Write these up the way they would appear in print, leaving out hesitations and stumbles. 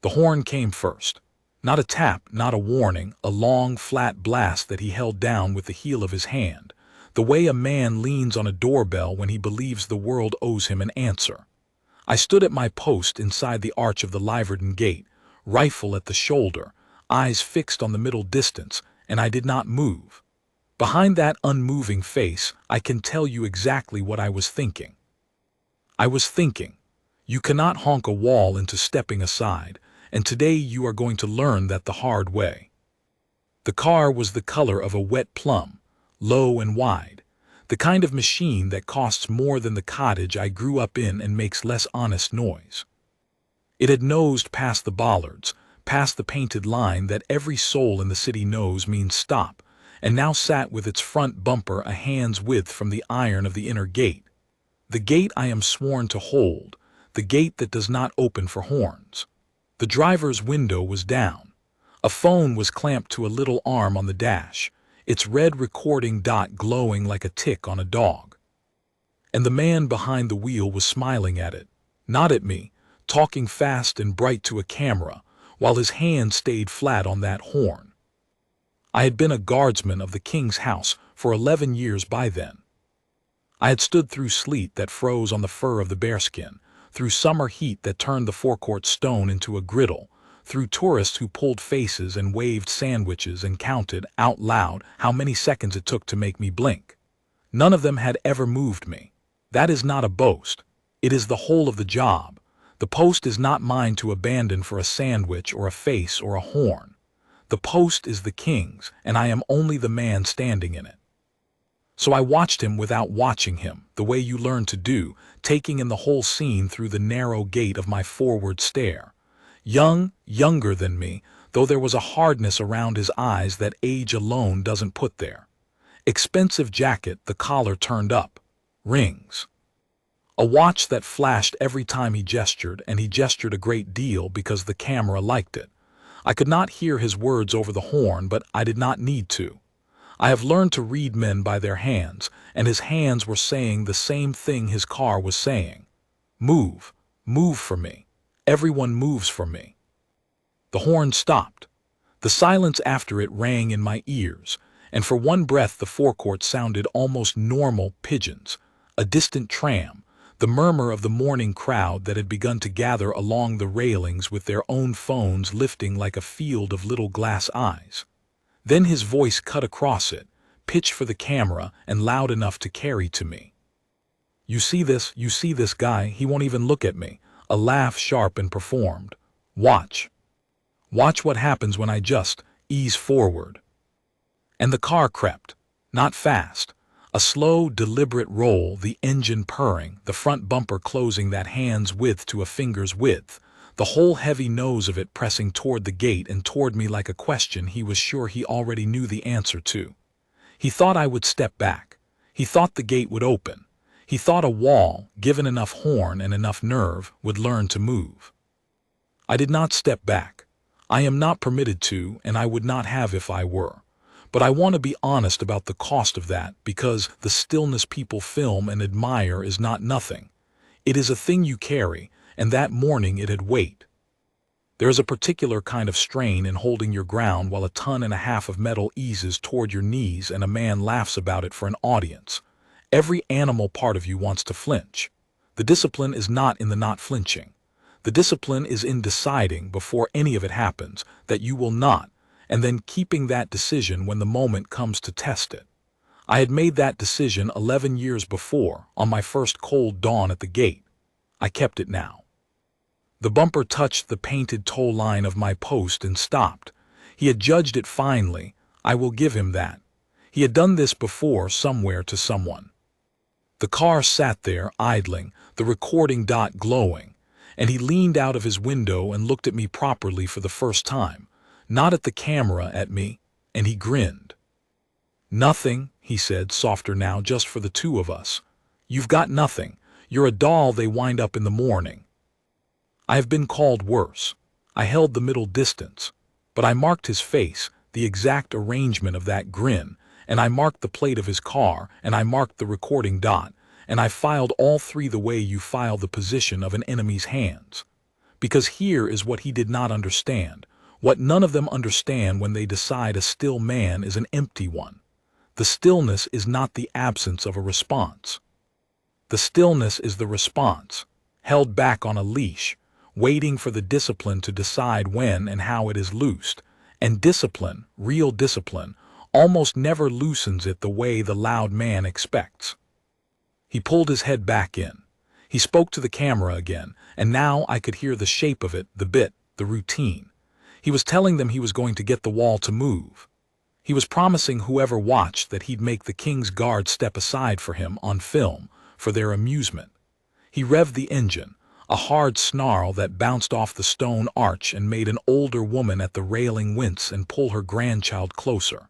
The horn came first. Not a tap, not a warning, a long, flat blast that he held down with the heel of his hand, the way a man leans on a doorbell when he believes the world owes him an answer. I stood at my post inside the arch of the Liverden gate, rifle at the shoulder, eyes fixed on the middle distance, and I did not move. Behind that unmoving face, I can tell you exactly what I was thinking. I was thinking, you cannot honk a wall into stepping aside, and today you are going to learn that the hard way. The car was the color of a wet plum, low and wide, the kind of machine that costs more than the cottage I grew up in and makes less honest noise. It had nosed past the bollards, past the painted line that every soul in the city knows means stop, and now sat with its front bumper a hand's width from the iron of the inner gate. The gate I am sworn to hold, the gate that does not open for horns. The driver's window was down. A phone was clamped to a little arm on the dash, its red recording dot glowing like a tick on a dog. And the man behind the wheel was smiling at it, not at me, talking fast and bright to a camera, while his hand stayed flat on that horn. I had been a guardsman of the king's house for 11 years by then. I had stood through sleet that froze on the fur of the bearskin, through summer heat that turned the forecourt stone into a griddle, through tourists who pulled faces and waved sandwiches and counted, out loud, how many seconds it took to make me blink. None of them had ever moved me. That is not a boast. It is the whole of the job. The post is not mine to abandon for a sandwich or a face or a horn. The post is the king's, and I am only the man standing in it. So I watched him without watching him, the way you learn to do, taking in the whole scene through the narrow gate of my forward stare. Young, younger than me, though there was a hardness around his eyes that age alone doesn't put there. Expensive jacket, the collar turned up. Rings. A watch that flashed every time he gestured, and he gestured a great deal because the camera liked it. I could not hear his words over the horn, but I did not need to. I have learned to read men by their hands, and his hands were saying the same thing his car was saying. Move, move for me. Everyone moves for me. The horn stopped. The silence after it rang in my ears, and for one breath the forecourt sounded almost normal pigeons, a distant tram, the murmur of the morning crowd that had begun to gather along the railings with their own phones lifting like a field of little glass eyes. Then his voice cut across it, pitched for the camera and loud enough to carry to me. You see this guy, he won't even look at me. A laugh sharp and performed. Watch. Watch what happens when I just ease forward. And the car crept. Not fast. A slow, deliberate roll, the engine purring, the front bumper closing that hand's width to a finger's width, the whole heavy nose of it pressing toward the gate and toward me like a question he was sure he already knew the answer to. He thought I would step back. He thought the gate would open. He thought a wall, given enough horn and enough nerve, would learn to move. I did not step back. I am not permitted to, and I would not have if I were. But I want to be honest about the cost of that, because the stillness people film and admire is not nothing. It is a thing you carry, and that morning it had weight. There is a particular kind of strain in holding your ground while 1.5 tons of metal eases toward your knees and a man laughs about it for an audience. Every animal part of you wants to flinch. The discipline is not in the not flinching. The discipline is in deciding before any of it happens that you will not, and then keeping that decision when the moment comes to test it. I had made that decision 11 years before, on my first cold dawn at the gate. I kept it now. The bumper touched the painted tow line of my post and stopped. He had judged it finely. I will give him that. He had done this before somewhere to someone. The car sat there, idling, the recording dot glowing, and he leaned out of his window and looked at me properly for the first time, not at the camera, at me, and he grinned. Nothing, he said, softer now, just for the two of us. You've got nothing. You're a doll they wind up in the morning. I have been called worse. I held the middle distance, but I marked his face, the exact arrangement of that grin, and I marked the plate of his car, and I marked the recording dot, and I filed all three the way you file the position of an enemy's hands. Because here is what he did not understand, what none of them understand when they decide a still man is an empty one. The stillness is not the absence of a response. The stillness is the response, held back on a leash, waiting for the discipline to decide when and how it is loosed. And discipline, real discipline, almost never loosens it the way the loud man expects. He pulled his head back in. He spoke to the camera again, and now I could hear the shape of it, the bit, the routine. He was telling them he was going to get the wall to move. He was promising whoever watched that he'd make the KingsGuard step aside for him on film, for their amusement. He revved the engine, a hard snarl that bounced off the stone arch and made an older woman at the railing wince and pull her grandchild closer.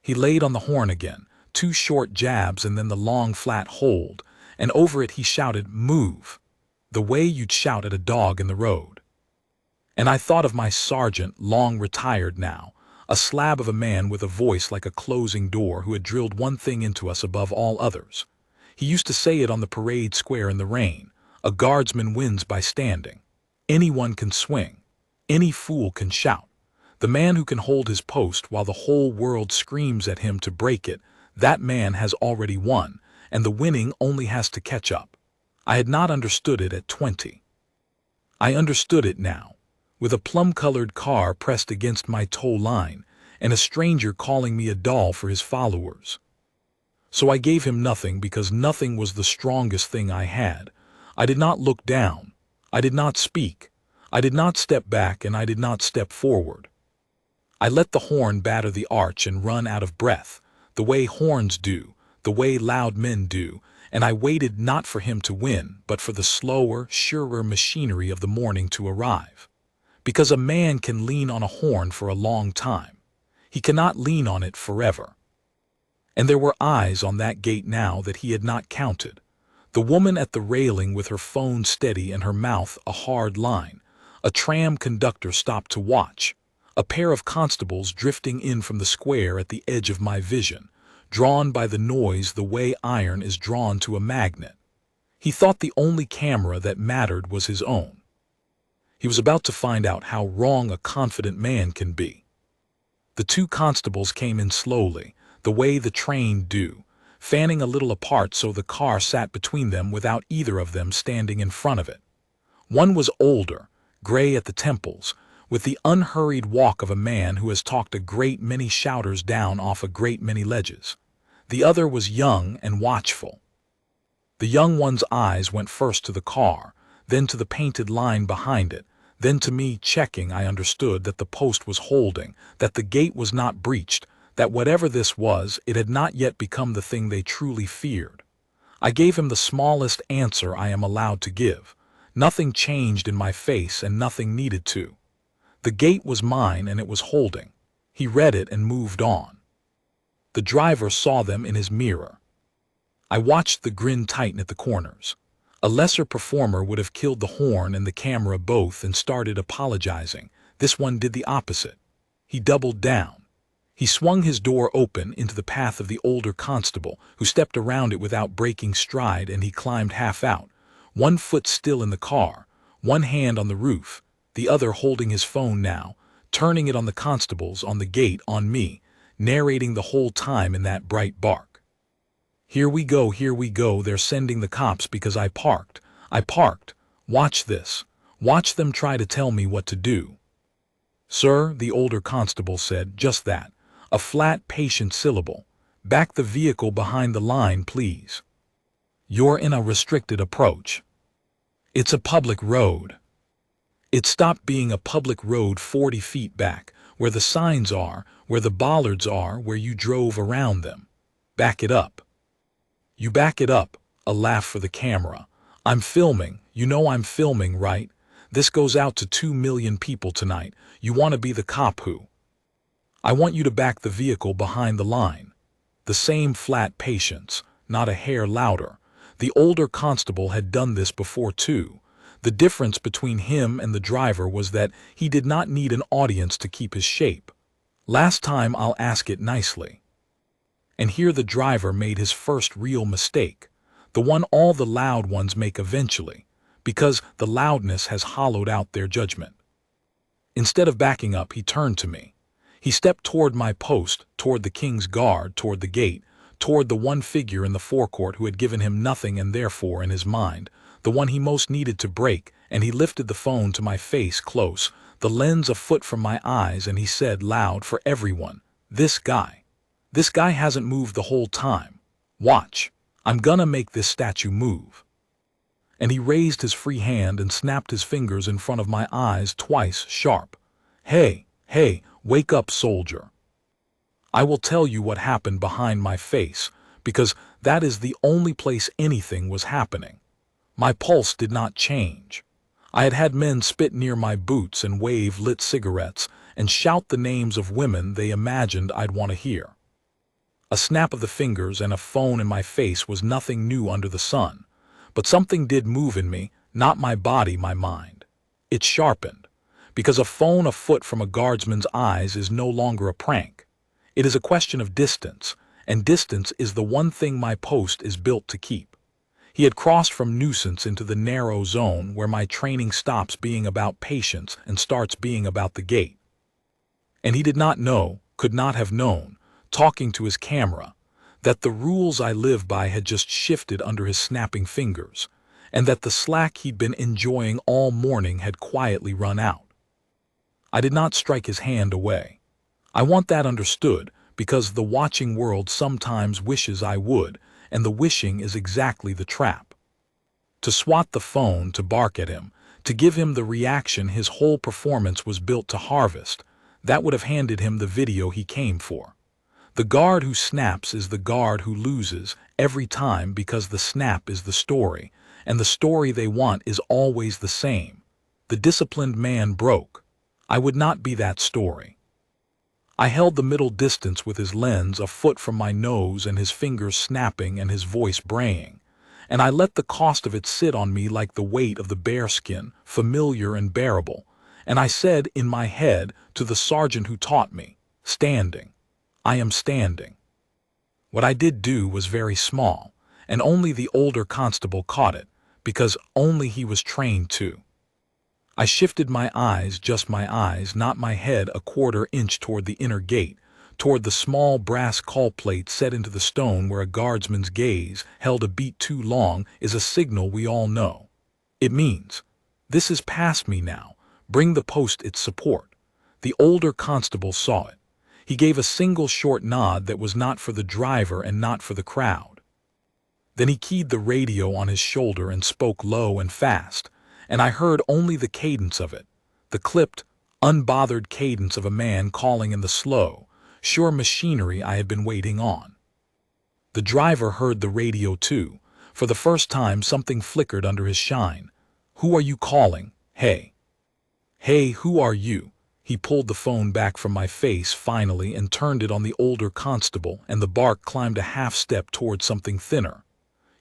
He laid on the horn again, 2 short jabs and then the long flat hold, and over it he shouted, "Move," the way you'd shout at a dog in the road. And I thought of my sergeant, long retired now, a slab of a man with a voice like a closing door who had drilled one thing into us above all others. He used to say it on the parade square in the rain, "A guardsman wins by standing. Anyone can swing. Any fool can shout. The man who can hold his post while the whole world screams at him to break it, that man has already won, and the winning only has to catch up." I had not understood it at 20. I understood it now, with a plum-colored car pressed against my tow line, and a stranger calling me a doll for his followers. So I gave him nothing because nothing was the strongest thing I had. I did not look down. I did not speak. I did not step back, and I did not step forward. I let the horn batter the arch and run out of breath, the way horns do, the way loud men do, and I waited not for him to win, but for the slower, surer machinery of the morning to arrive. Because a man can lean on a horn for a long time. He cannot lean on it forever. And there were eyes on that gate now that he had not counted. The woman at the railing with her phone steady and her mouth a hard line. A tram conductor stopped to watch. A pair of constables drifting in from the square at the edge of my vision, drawn by the noise the way iron is drawn to a magnet. He thought the only camera that mattered was his own. He was about to find out how wrong a confident man can be. The 2 constables came in slowly, the way the trained do, fanning a little apart so the car sat between them without either of them standing in front of it. One was older, gray at the temples, with the unhurried walk of a man who has talked a great many shouters down off a great many ledges. The other was young and watchful. The young one's eyes went first to the car, then to the painted line behind it, then to me, checking. I understood that the post was holding, that the gate was not breached, that whatever this was, it had not yet become the thing they truly feared. I gave him the smallest answer I am allowed to give. Nothing changed in my face and nothing needed to. The gate was mine and it was holding. He read it and moved on. The driver saw them in his mirror. I watched the grin tighten at the corners. A lesser performer would have killed the horn and the camera both and started apologizing. This one did the opposite. He doubled down. He swung his door open into the path of the older constable, who stepped around it without breaking stride, and he climbed half out, 1 foot still in the car, 1 hand on the roof, the other holding his phone now, turning it on the constables, on the gate, on me, narrating the whole time in that bright bark. Here we go, they're sending the cops because I parked. Watch this. Watch them try to tell me what to do. Sir, the older constable said, just that. A flat, patient syllable. Back the vehicle behind the line, please. You're in a restricted approach. It's a public road. It stopped being a public road 40 feet back, where the signs are, where the bollards are, where you drove around them. Back it up. You back it up. A laugh for the camera. I'm filming. You know I'm filming, right? This goes out to 2 million people tonight. You want to be the cop who? I want you to back the vehicle behind the line. The same flat patience, not a hair louder. The older constable had done this before too. The difference between him and the driver was that he did not need an audience to keep his shape. Last time, I'll ask it nicely. And here the driver made his first real mistake, the one all the loud ones make eventually, because the loudness has hollowed out their judgment. Instead of backing up, he turned to me. He stepped toward my post, toward the KingsGuard, toward the gate, toward the one figure in the forecourt who had given him nothing and therefore, in his mind, the one he most needed to break, and he lifted the phone to my face close, the lens a foot from my eyes, and he said loud for everyone, This guy hasn't moved the whole time. Watch, I'm gonna make this statue move." And he raised his free hand and snapped his fingers in front of my eyes twice sharp. Hey, wake up, soldier. I will tell you what happened behind my face, because that is the only place anything was happening. My pulse did not change. I had had men spit near my boots and wave lit cigarettes and shout the names of women they imagined I'd want to hear. A snap of the fingers and a phone in my face was nothing new under the sun, but something did move in me, not my body, my mind. It sharpened, because a phone a foot from a guardsman's eyes is no longer a prank. It is a question of distance, and distance is the one thing my post is built to keep. He had crossed from nuisance into the narrow zone where my training stops being about patience and starts being about the gate. And he did not know, could not have known, talking to his camera, that the rules I live by had just shifted under his snapping fingers, and that the slack he'd been enjoying all morning had quietly run out. I did not strike his hand away. I want that understood, because the watching world sometimes wishes I would, and the wishing is exactly the trap. To swat the phone, to bark at him, to give him the reaction his whole performance was built to harvest, that would have handed him the video he came for. The guard who snaps is the guard who loses every time, because the snap is the story, and the story they want is always the same. The disciplined man broke. I would not be that story. I held the middle distance with his lens a foot from my nose and his fingers snapping and his voice braying, and I let the cost of it sit on me like the weight of the bearskin, familiar and bearable, and I said in my head to the sergeant who taught me, "Standing. I am standing." What I did do was very small, and only the older constable caught it, because only he was trained to. I shifted my eyes, just my eyes, not my head, a quarter inch toward the inner gate, toward the small brass call plate set into the stone where a guardsman's gaze, held a beat too long, is a signal we all know. It means, "This is past me now, bring the post its support." The older constable saw it. He gave a single short nod that was not for the driver and not for the crowd. Then he keyed the radio on his shoulder and spoke low and fast, and I heard only the cadence of it, the clipped, unbothered cadence of a man calling in the slow, sure machinery I had been waiting on. The driver heard the radio too. For the first time something flickered under his shine. "Who are you calling? Hey. Hey, who are you?" He pulled the phone back from my face finally and turned it on the older constable, and the bark climbed a half step toward something thinner.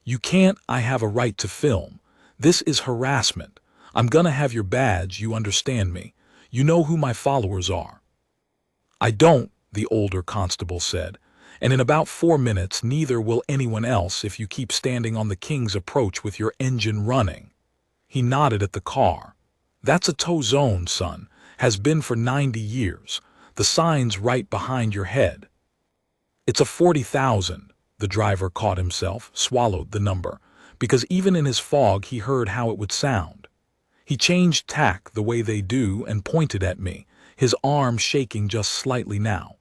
"You can't, I have a right to film. This is harassment. I'm gonna have your badge, you understand me. You know who my followers are." "I don't," the older constable said, "and in about 4 minutes neither will anyone else if you keep standing on the King's approach with your engine running." He nodded at the car. "That's a tow zone, son. Has been for 90 years. The sign's right behind your head." "It's a 40,000. The driver caught himself, swallowed the number, because even in his fog he heard how it would sound. He changed tack the way they do and pointed at me, his arm shaking just slightly now.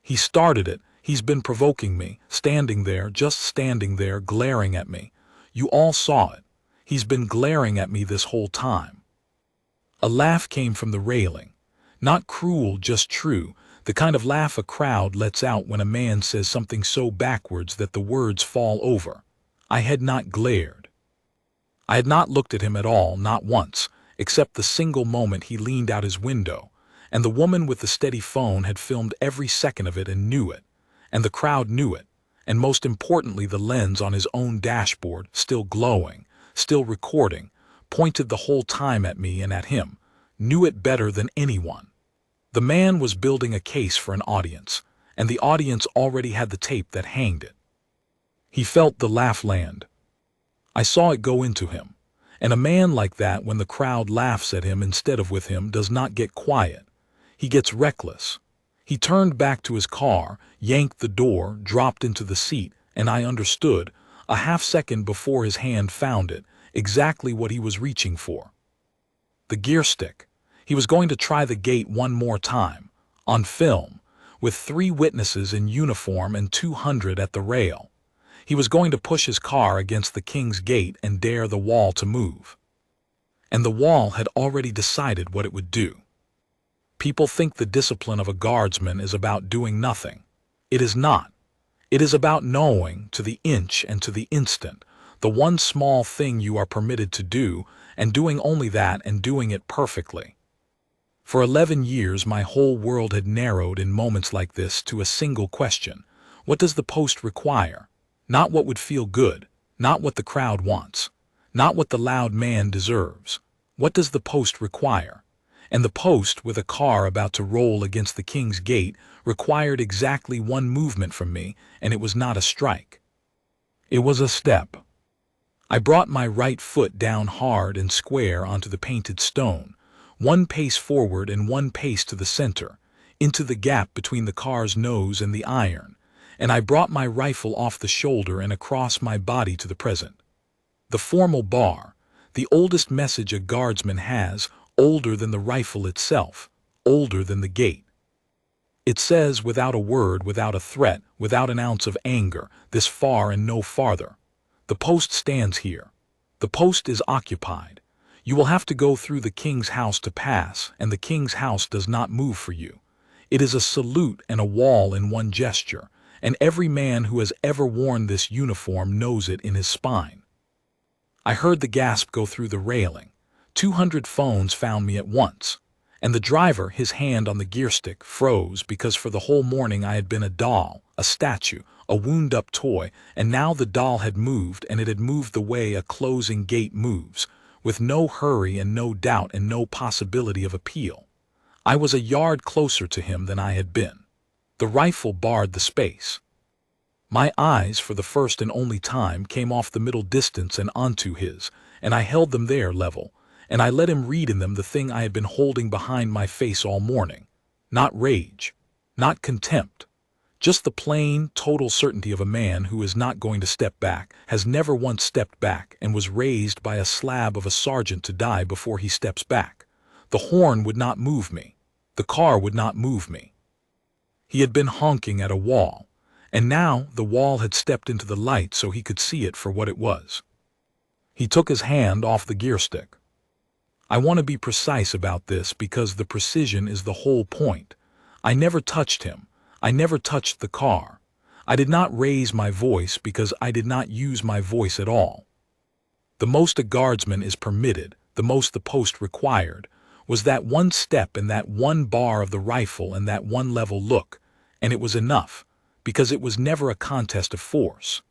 "He started it. He's been provoking me, standing there, just standing there, glaring at me. You all saw it. He's been glaring at me this whole time." A laugh came from the railing. Not cruel, just true, the kind of laugh a crowd lets out when a man says something so backwards that the words fall over. I had not glared. I had not looked at him at all, not once, except the single moment he leaned out his window, and the woman with the steady phone had filmed every second of it and knew it, and the crowd knew it, and most importantly the lens on his own dashboard, still glowing, still recording, pointed the whole time at me and at him, knew it better than anyone. The man was building a case for an audience, and the audience already had the tape that hanged it. He felt the laugh land. I saw it go into him, And a man like that, when the crowd laughs at him instead of with him, does not get quiet. He gets reckless. He turned back to his car, yanked the door, dropped into the seat, and I understood, a half-second before his hand found it, exactly what he was reaching for. The gear stick. He was going to try the gate one more time, on film, with 3 witnesses in uniform and 200 at the rail. He was going to push his car against the King's Gate and dare the wall to move. And the wall had already decided what it would do. People think the discipline of a guardsman is about doing nothing. It is not. It is about knowing, to the inch and to the instant, the one small thing you are permitted to do, and doing only that and doing it perfectly. For 11 years my whole world had narrowed in moments like this to a single question. What does the post require? Not what would feel good, not what the crowd wants, not what the loud man deserves. What does the post require? And the post, with a car about to roll against the King's Gate, required exactly one movement from me, and it was not a strike. It was a step. I brought my right foot down hard and square onto the painted stone, 1 pace forward and 1 pace to the center, into the gap between the car's nose and the iron, and I brought my rifle off the shoulder and across my body to the present. The formal bar, the oldest message a guardsman has, older than the rifle itself, older than the gate. It says, without a word, without a threat, without an ounce of anger, this far and no farther. The post stands here. The post is occupied. You will have to go through the King's house to pass, and the King's house does not move for you. It is a salute and a wall in one gesture, and every man who has ever worn this uniform knows it in his spine. I heard the gasp go through the railing. 200 phones found me at once, and the driver, his hand on the gear stick, froze because for the whole morning I had been a doll, a statue, a wound-up toy, and now the doll had moved, and it had moved the way a closing gate moves, with no hurry and no doubt and no possibility of appeal. I was a yard closer to him than I had been. The rifle barred the space. My eyes, for the first and only time, came off the middle distance and onto his, and I held them there level, and I let him read in them the thing I had been holding behind my face all morning. Not rage, not contempt, just the plain, total certainty of a man who is not going to step back, has never once stepped back, and was raised by a slab of a sergeant to die before he steps back. The horn would not move me. The car would not move me. He had been honking at a wall, and now the wall had stepped into the light so he could see it for what it was. He took his hand off the gear stick. I want to be precise about this because the precision is the whole point. I never touched him. I never touched the car. I did not raise my voice because I did not use my voice at all. The most a guardsman is permitted, the most the post required, was that one step and that one bar of the rifle and that one level look, and it was enough, because it was never a contest of force.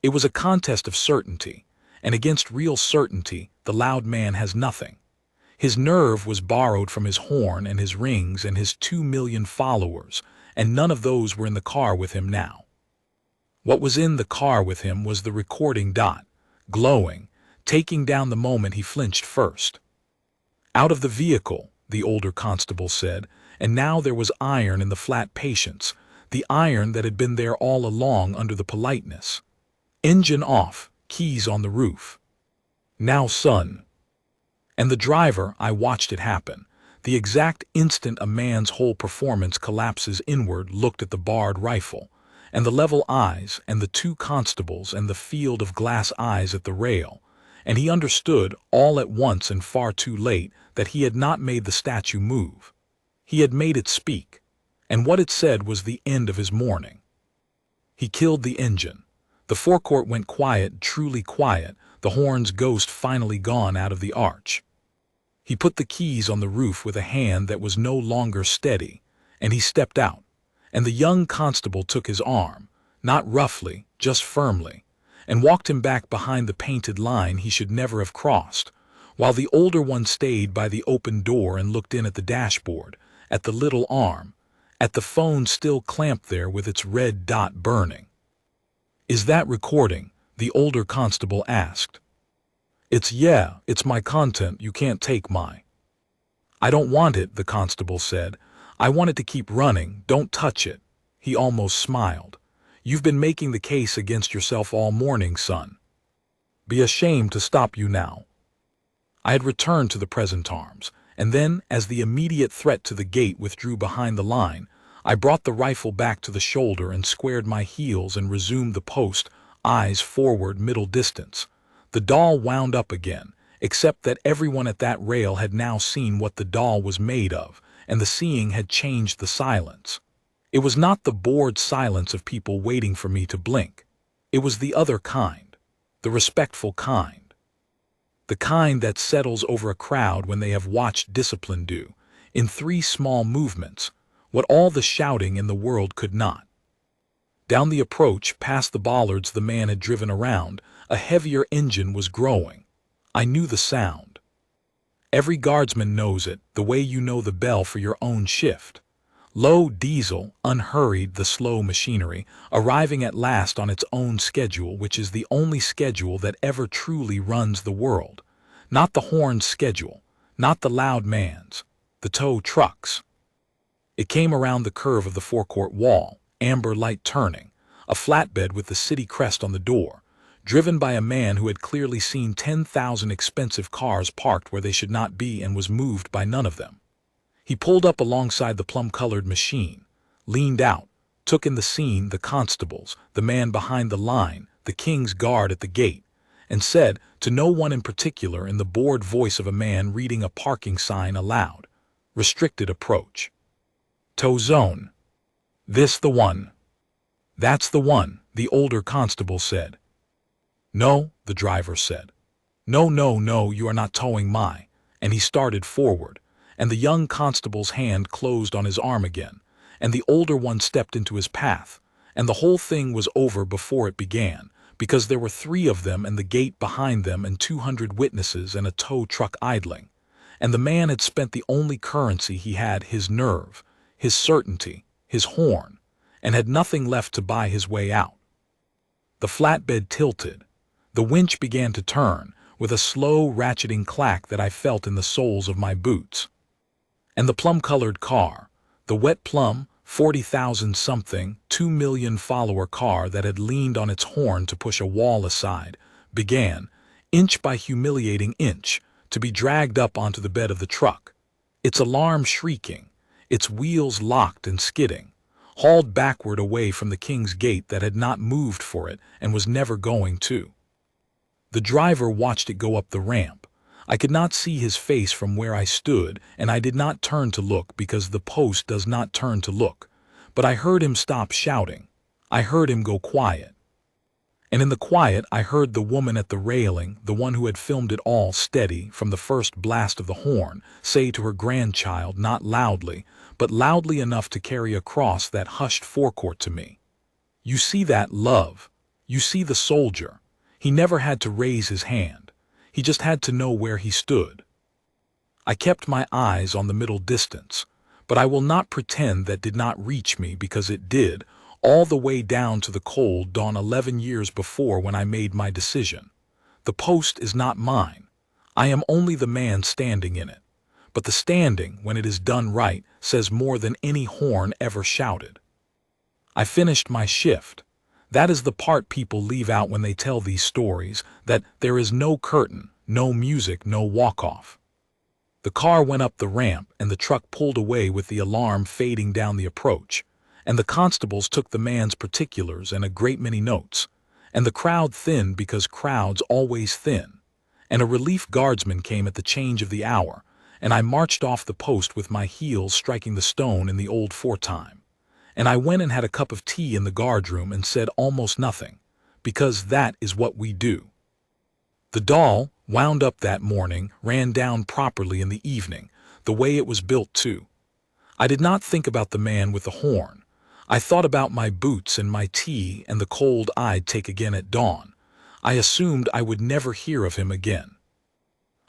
It was a contest of certainty, and against real certainty the loud man has nothing. His nerve was borrowed from his horn and his rings and his 2 million followers, and none of those were in the car with him now. What was in the car with him was the recording dot, glowing, taking down the moment he flinched first. Out of the vehicle, the older constable said, and now there was iron in the flat patience, the iron that had been there all along under the politeness. Engine off, keys on the roof. Now, son. And the driver, I watched it happen. The exact instant a man's whole performance collapses inward, looked at the barred rifle, and the level eyes, and the 2 constables, and the field of glass eyes at the rail, and he understood, all at once and far too late, that he had not made the statue move. He had made it speak, and what it said was the end of his mourning. He killed the engine. The forecourt went quiet, truly quiet, the horn's ghost finally gone out of the arch. He put the keys on the roof with a hand that was no longer steady, and he stepped out, and the young constable took his arm, not roughly, just firmly, and walked him back behind the painted line he should never have crossed, while the older one stayed by the open door and looked in at the dashboard, at the little arm, at the phone still clamped there with its red dot burning. "Is that recording?" the older constable asked. It's my content, you can't take my. I don't want it, the constable said. I want it to keep running, don't touch it. He almost smiled. You've been making the case against yourself all morning, son. Be ashamed to stop you now. I had returned to the present arms, and then, as the immediate threat to the gate withdrew behind the line, I brought the rifle back to the shoulder and squared my heels and resumed the post, eyes forward, middle distance. The doll wound up again, except that everyone at that rail had now seen what the doll was made of, and the seeing had changed the silence. It was not the bored silence of people waiting for me to blink. It was the other kind, the respectful kind. The kind that settles over a crowd when they have watched discipline do, in 3 small movements, what all the shouting in the world could not. Down the approach, past the bollards the man had driven around, a heavier engine was growing. I knew the sound. Every guardsman knows it, the way you know the bell for your own shift. Low diesel, unhurried, the slow machinery, arriving at last on its own schedule, which is the only schedule that ever truly runs the world. Not the horn's schedule, not the loud man's, the tow truck's. It came around the curve of the forecourt wall, amber light turning, a flatbed with the city crest on the door, driven by a man who had clearly seen 10,000 expensive cars parked where they should not be and was moved by none of them. He pulled up alongside the plum-colored machine, leaned out, took in the scene the constables, the man behind the line, the KingsGuard at the gate, and said, to no one in particular, in the bored voice of a man reading a parking sign aloud, "Restricted approach. Tow zone. This the one." "That's the one," the older constable said. "No," the driver said. No, you are not towing my," and he started forward, and the young constable's hand closed on his arm again, and the older one stepped into his path, and the whole thing was over before it began, because there were 3 of them and the gate behind them and 200 witnesses and a tow truck idling, and the man had spent the only currency he had, his nerve, his certainty, his horn, and had nothing left to buy his way out. The flatbed tilted. The winch began to turn, with a slow ratcheting clack that I felt in the soles of my boots. And the plum-colored car, the wet plum, 40,000 something, 2 million follower car that had leaned on its horn to push a wall aside, began, inch by humiliating inch, to be dragged up onto the bed of the truck, its alarm shrieking, its wheels locked and skidding, hauled backward away from the King's Gate that had not moved for it and was never going to. The driver watched it go up the ramp. I could not see his face from where I stood, and I did not turn to look because the post does not turn to look. But I heard him stop shouting. I heard him go quiet. And in the quiet I heard the woman at the railing, the one who had filmed it all steady from the first blast of the horn, say to her grandchild, not loudly, but loudly enough to carry across that hushed forecourt to me, "You see that, love? You see the soldier? He never had to raise his hand. He just had to know where he stood." I kept my eyes on the middle distance, but I will not pretend that did not reach me, because it did, all the way down to the cold dawn 11 years before when I made my decision. The post is not mine. I am only the man standing in it. But the standing, when it is done right, says more than any horn ever shouted. I finished my shift. That is the part people leave out when they tell these stories, that there is no curtain, no music, no walk-off. The car went up the ramp and the truck pulled away with the alarm fading down the approach, and the constables took the man's particulars and a great many notes, and the crowd thinned because crowds always thin, and a relief guardsman came at the change of the hour, and I marched off the post with my heels striking the stone in the old foretime. And I went and had a cup of tea in the guardroom and said almost nothing, because that is what we do. The doll, wound up that morning, ran down properly in the evening, the way it was built too. I did not think about the man with the horn. I thought about my boots and my tea and the cold I'd take again at dawn. I assumed I would never hear of him again.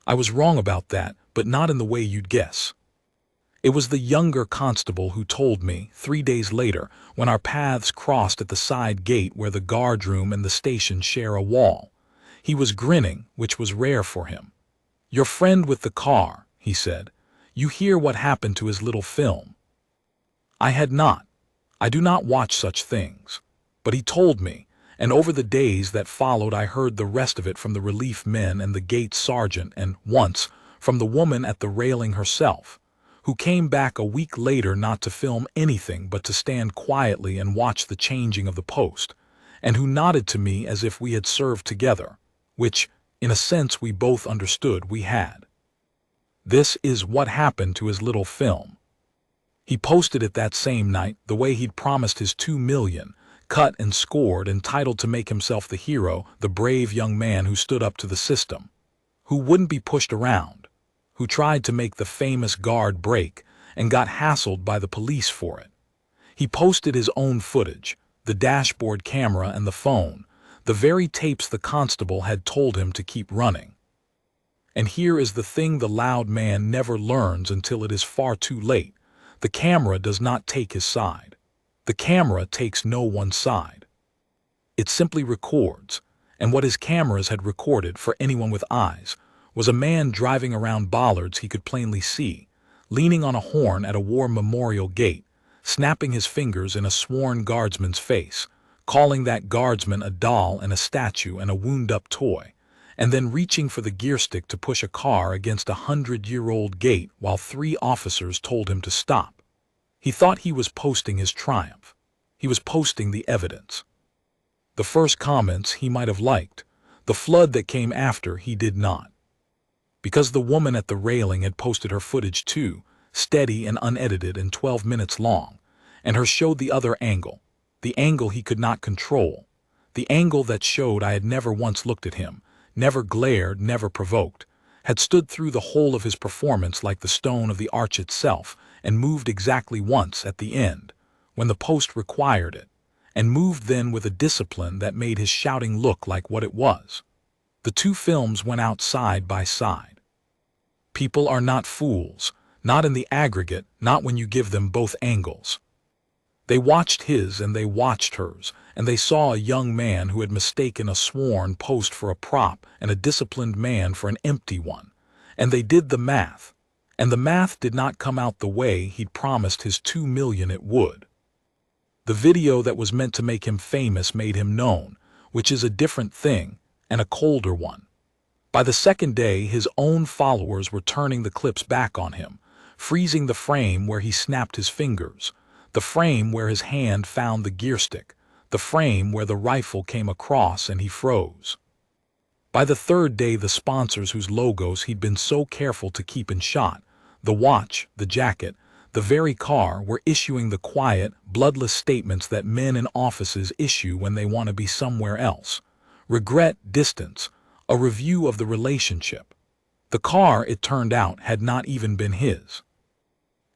I was wrong about that, but not in the way you'd guess. It was the younger constable who told me, 3 days later, when our paths crossed at the side gate where the guardroom and the station share a wall. He was grinning, which was rare for him. "Your friend with the car," he said. "You hear what happened to his little film?" I had not. I do not watch such things. But he told me, and over the days that followed I heard the rest of it from the relief men and the gate sergeant and, once, from the woman at the railing herself, who came back a week later not to film anything but to stand quietly and watch the changing of the post, and who nodded to me as if we had served together, which, in a sense we both understood we had. This is what happened to his little film. He posted it that same night, the way he'd promised his 2 million, cut and scored, entitled to make himself the hero, the brave young man who stood up to the system, who wouldn't be pushed around, who tried to make the famous guard break and got hassled by the police for it. He posted his own footage, the dashboard camera and the phone, the very tapes the constable had told him to keep running. And here is the thing the loud man never learns until it is far too late. The camera does not take his side. The camera takes no one's side. It simply records, and what his cameras had recorded, for anyone with eyes, was a man driving around bollards he could plainly see, leaning on a horn at a war memorial gate, snapping his fingers in a sworn guardsman's face, calling that guardsman a doll and a statue and a wound-up toy, and then reaching for the gear stick to push a car against a 100-year-old gate while 3 officers told him to stop. He thought he was posting his triumph. He was posting the evidence. The first comments he might have liked. The flood that came after he did not. Because the woman at the railing had posted her footage too, steady and unedited and 12 minutes long, and hers showed the other angle, the angle he could not control, the angle that showed I had never once looked at him, never glared, never provoked, had stood through the whole of his performance like the stone of the arch itself, and moved exactly once at the end, when the post required it, and moved then with a discipline that made his shouting look like what it was. The 2 films went out side by side. People are not fools, not in the aggregate, not when you give them both angles. They watched his and they watched hers, and they saw a young man who had mistaken a sworn post for a prop and a disciplined man for an empty one, and they did the math, and the math did not come out the way he'd promised his 2 million it would. The video that was meant to make him famous made him known, which is a different thing, and a colder one. By the second day, his own followers were turning the clips back on him, freezing the frame where he snapped his fingers, the frame where his hand found the gear stick, the frame where the rifle came across and he froze. By the third day, the sponsors whose logos he'd been so careful to keep in shot, the watch, the jacket, the very car, were issuing the quiet, bloodless statements that men in offices issue when they want to be somewhere else. Regret, distance, a review of the relationship. The car, it turned out, had not even been his.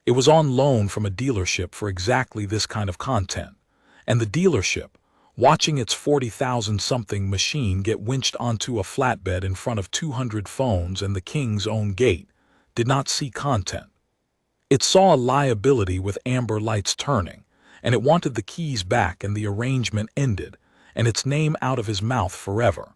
It was on loan from a dealership for exactly this kind of content, and the dealership, watching its 40,000-something machine get winched onto a flatbed in front of 200 phones and the King's own gate, did not see content. It saw a liability with amber lights turning, and it wanted the keys back and the arrangement ended, and its name out of his mouth forever.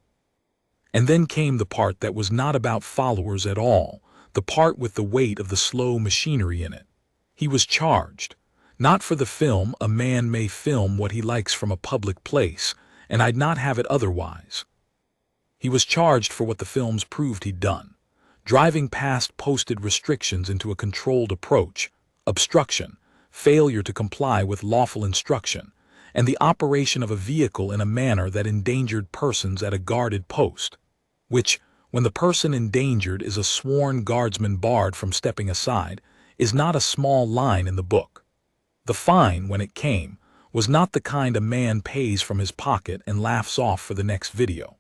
And then came the part that was not about followers at all, the part with the weight of the slow machinery in it. He was charged. Not for the film. A man may film what he likes from a public place, and I'd not have it otherwise. He was charged for what the films proved he'd done. Driving past posted restrictions into a controlled approach, obstruction, failure to comply with lawful instruction, and the operation of a vehicle in a manner that endangered persons at a guarded post, which, when the person endangered is a sworn guardsman barred from stepping aside, is not a small line in the book. The fine, when it came, was not the kind a man pays from his pocket and laughs off for the next video.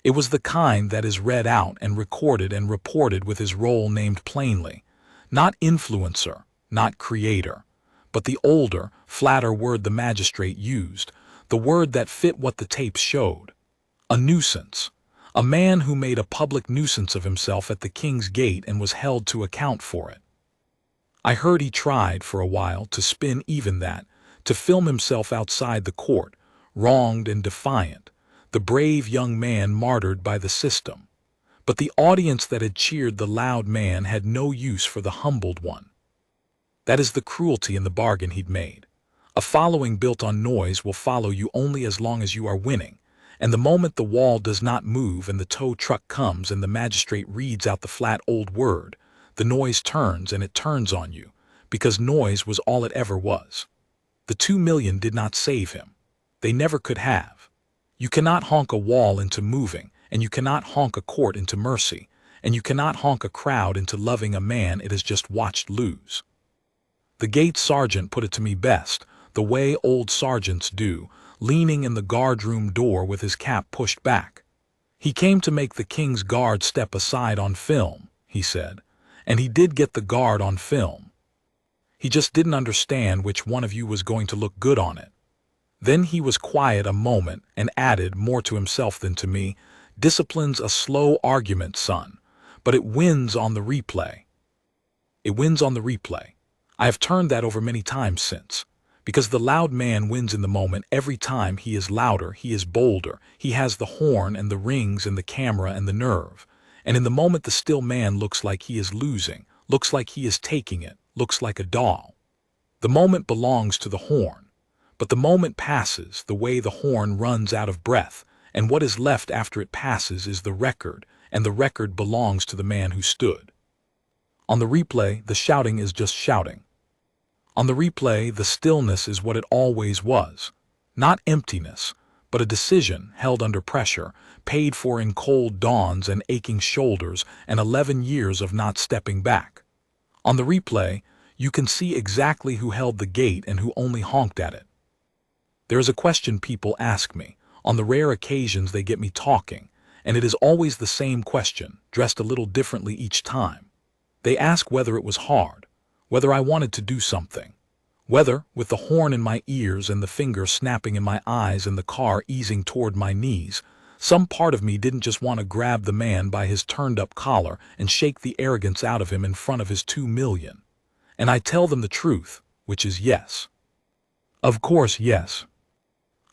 It was the kind that is read out and recorded and reported with his role named plainly, not influencer, not creator, but the older, flatter word the magistrate used, the word that fit what the tapes showed. A nuisance. A man who made a public nuisance of himself at the King's Gate and was held to account for it. I heard he tried, for a while, to spin even that, to film himself outside the court, wronged and defiant, the brave young man martyred by the system. But the audience that had cheered the loud man had no use for the humbled one. That is the cruelty in the bargain he'd made. A following built on noise will follow you only as long as you are winning, and the moment the wall does not move and the tow truck comes and the magistrate reads out the flat old word, the noise turns, and it turns on you, because noise was all it ever was. The 2 million did not save him. They never could have. You cannot honk a wall into moving, and you cannot honk a court into mercy, and you cannot honk a crowd into loving a man it has just watched lose. The gate sergeant put it to me best, the way old sergeants do, leaning in the guardroom door with his cap pushed back. He came to make the KingsGuard step aside on film, he said, and he did get the guard on film. He just didn't understand which one of you was going to look good on it. Then he was quiet a moment and added, more to himself than to me, "Discipline's a slow argument, son, but it wins on the replay." It wins on the replay. I have turned that over many times since. Because the loud man wins in the moment every time. He is louder, he is bolder, he has the horn and the rings and the camera and the nerve. And in the moment the still man looks like he is losing, looks like he is taking it, looks like a doll. The moment belongs to the horn. But the moment passes the way the horn runs out of breath, and what is left after it passes is the record, and the record belongs to the man who stood. On the replay, the shouting is just shouting. On the replay, the stillness is what it always was. Not emptiness, but a decision held under pressure, paid for in cold dawns and aching shoulders and 11 years of not stepping back. On the replay, you can see exactly who held the gate and who only honked at it. There is a question people ask me. On the rare occasions they get me talking, and it is always the same question, dressed a little differently each time. They ask whether it was hard, whether I wanted to do something, whether, with the horn in my ears and the finger snapping in my eyes and the car easing toward my knees, some part of me didn't just want to grab the man by his turned-up collar and shake the arrogance out of him in front of his 2 million. And I tell them the truth, which is yes. Of course, yes.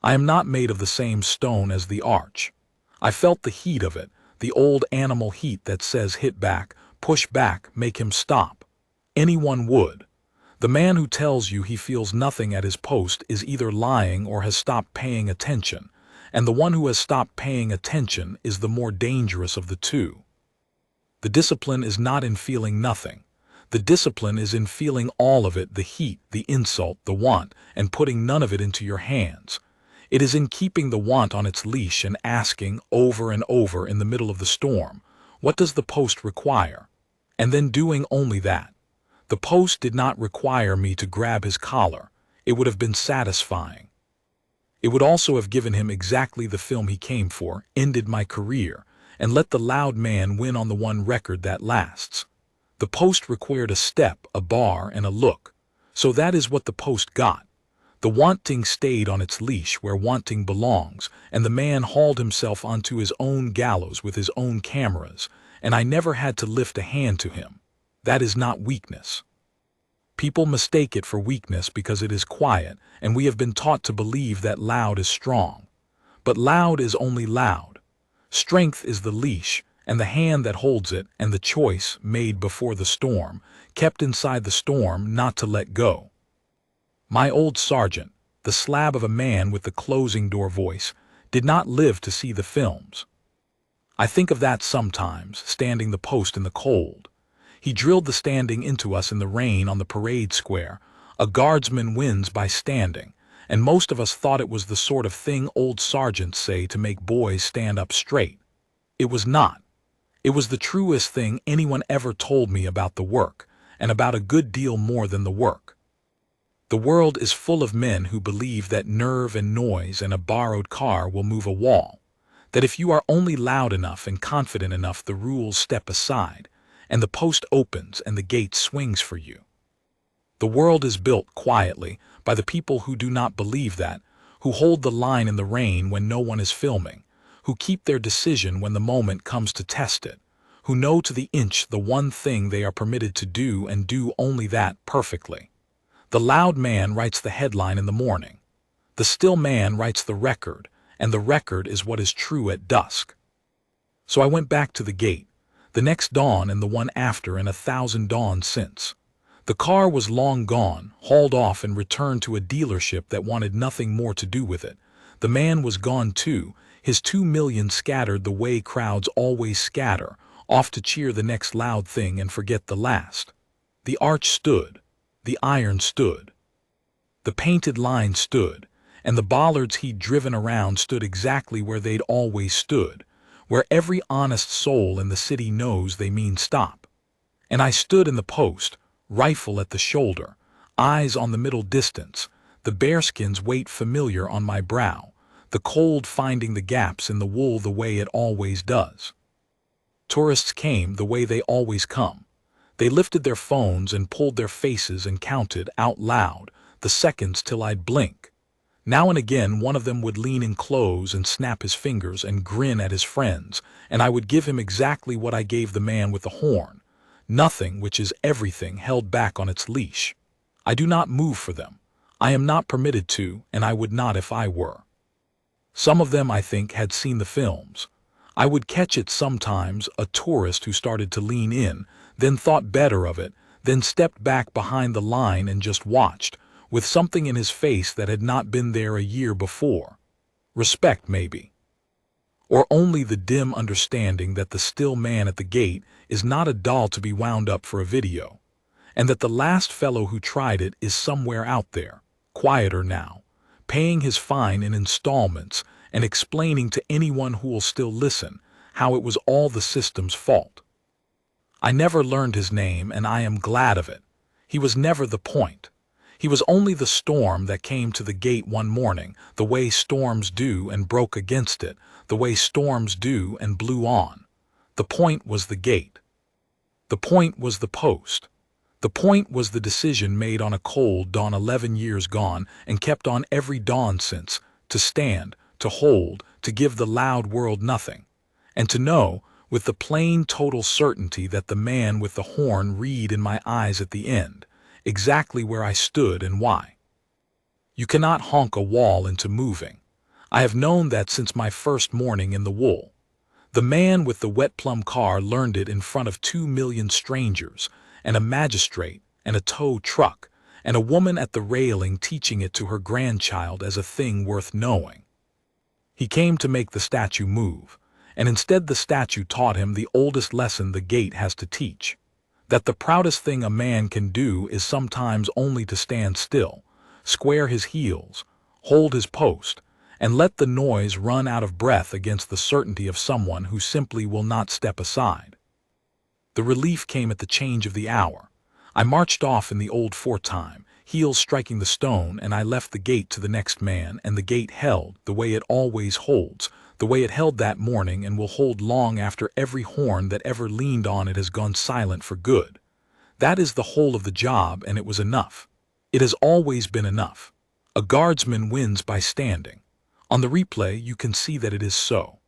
I am not made of the same stone as the arch. I felt the heat of it, the old animal heat that says hit back, push back, make him stop. Anyone would. The man who tells you he feels nothing at his post is either lying or has stopped paying attention, and the one who has stopped paying attention is the more dangerous of the two. The discipline is not in feeling nothing. The discipline is in feeling all of it, the heat, the insult, the want, and putting none of it into your hands. It is in keeping the want on its leash and asking over and over in the middle of the storm, what does the post require? And then doing only that. The post did not require me to grab his collar. It would have been satisfying. It would also have given him exactly the film he came for, ended my career, and let the loud man win on the one record that lasts. The post required a step, a bar, and a look. So that is what the post got. The wanting stayed on its leash where wanting belongs, and the man hauled himself onto his own gallows with his own cameras, and I never had to lift a hand to him. That is not weakness. People mistake it for weakness because it is quiet, and we have been taught to believe that loud is strong. But loud is only loud. Strength is the leash, and the hand that holds it, and the choice, made before the storm, kept inside the storm not to let go. My old sergeant, the slab of a man with the closing door voice, did not live to see the films. I think of that sometimes, standing the post in the cold. He drilled the standing into us in the rain on the parade square. A guardsman wins by standing, and most of us thought it was the sort of thing old sergeants say to make boys stand up straight. It was not. It was the truest thing anyone ever told me about the work, and about a good deal more than the work. The world is full of men who believe that nerve and noise and a borrowed car will move a wall, that if you are only loud enough and confident enough the rules step aside, and the post opens and the gate swings for you. The world is built quietly by the people who do not believe that, who hold the line in the rain when no one is filming, who keep their decision when the moment comes to test it, who know to the inch the one thing they are permitted to do and do only that perfectly. The loud man writes the headline in the morning. The still man writes the record, and the record is what is true at dusk. So I went back to the gate, the next dawn and the one after and 1,000 dawns since. The car was long gone, hauled off and returned to a dealership that wanted nothing more to do with it. The man was gone too, his 2 million scattered the way crowds always scatter, off to cheer the next loud thing and forget the last. The arch stood, the iron stood, the painted line stood, and the bollards he'd driven around stood exactly where they'd always stood, where every honest soul in the city knows they mean stop. And I stood in the post, rifle at the shoulder, eyes on the middle distance, the bearskin's weight familiar on my brow, the cold finding the gaps in the wool the way it always does. Tourists came the way they always come. They lifted their phones and pulled their faces and counted out loud the seconds till I'd blink. Now and again one of them would lean in close and snap his fingers and grin at his friends, and I would give him exactly what I gave the man with the horn. Nothing, which is everything, held back on its leash. I do not move for them. I am not permitted to, and I would not if I were. Some of them, I think, had seen the films. I would catch it sometimes, a tourist who started to lean in, then thought better of it, then stepped back behind the line and just watched, with something in his face that had not been there a year before. Respect, maybe. Or only the dim understanding that the still man at the gate is not a doll to be wound up for a video, and that the last fellow who tried it is somewhere out there, quieter now, paying his fine in installments and explaining to anyone who will still listen how it was all the system's fault. I never learned his name, and I am glad of it. He was never the point. He was only the storm that came to the gate one morning, the way storms do, and broke against it, the way storms do, and blew on. The point was the gate. The point was the post. The point was the decision made on a cold dawn 11 years gone and kept on every dawn since, to stand, to hold, to give the loud world nothing, and to know, with the plain total certainty that the man with the horn read in my eyes at the end, exactly where I stood and why. You cannot honk a wall into moving. I have known that since my first morning in the wool. The man with the wet plum car learned it in front of 2 million strangers, and a magistrate, and a tow truck, and a woman at the railing teaching it to her grandchild as a thing worth knowing. He came to make the statue move, and instead the statue taught him the oldest lesson the gate has to teach, that the proudest thing a man can do is sometimes only to stand still, square his heels, hold his post, and let the noise run out of breath against the certainty of someone who simply will not step aside. The relief came at the change of the hour. I marched off in the old fort time, heels striking the stone, and I left the gate to the next man, and the gate held, the way it always holds, the way it held that morning and will hold long after every horn that ever leaned on it has gone silent for good. That is the whole of the job, and it was enough. It has always been enough. A guardsman wins by standing. On the replay you can see that it is so.